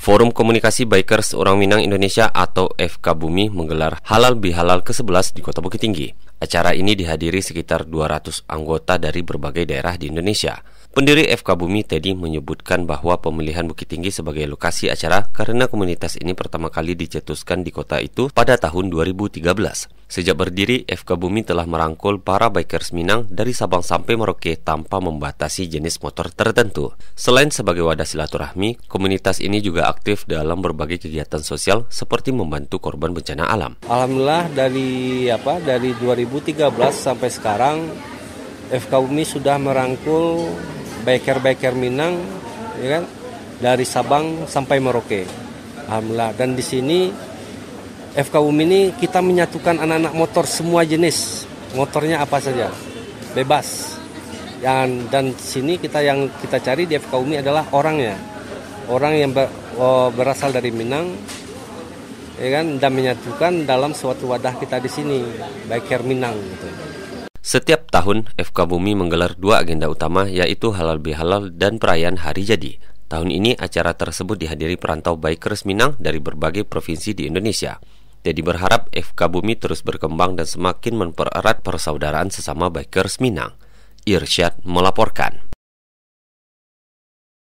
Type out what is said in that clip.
Forum Komunikasi Bikers Orang Minang Indonesia atau FKBUMI menggelar Halal Bihalal ke-11 di Kota Bukit Tinggi. Acara ini dihadiri sekitar 200 anggota dari berbagai daerah di Indonesia. Pendiri FKBUMI Teddy menyebutkan bahwa pemilihan Bukit Tinggi sebagai lokasi acara karena komunitas ini pertama kali dicetuskan di kota itu pada tahun 2013. Sejak berdiri, FKBUMI telah merangkul para bikers Minang dari Sabang sampai Merauke tanpa membatasi jenis motor tertentu. Selain sebagai wadah silaturahmi, komunitas ini juga aktif dalam berbagai kegiatan sosial seperti membantu korban bencana alam. Alhamdulillah dari 2013 sampai sekarang FKBUMI sudah merangkul biker Minang, ya kan, dari Sabang sampai Merauke. Alhamdulillah. Dan di sini FKBUMI ini kita menyatukan anak-anak motor semua jenis, motornya apa saja, bebas. Dan sini yang kita cari di FKBUMI adalah orangnya, orang yang berasal dari Minang, ya kan, dan menyatukan dalam suatu wadah kita di sini, biker Minang. Gitu. Setiap tahun FKBUMI menggelar dua agenda utama, yaitu Halal Bihalal dan perayaan Hari Jadi. Tahun ini acara tersebut dihadiri perantau bikers Minang dari berbagai provinsi di Indonesia. Jadi berharap FKBUMI terus berkembang dan semakin mempererat persaudaraan sesama bikers Minang. Irsyad melaporkan.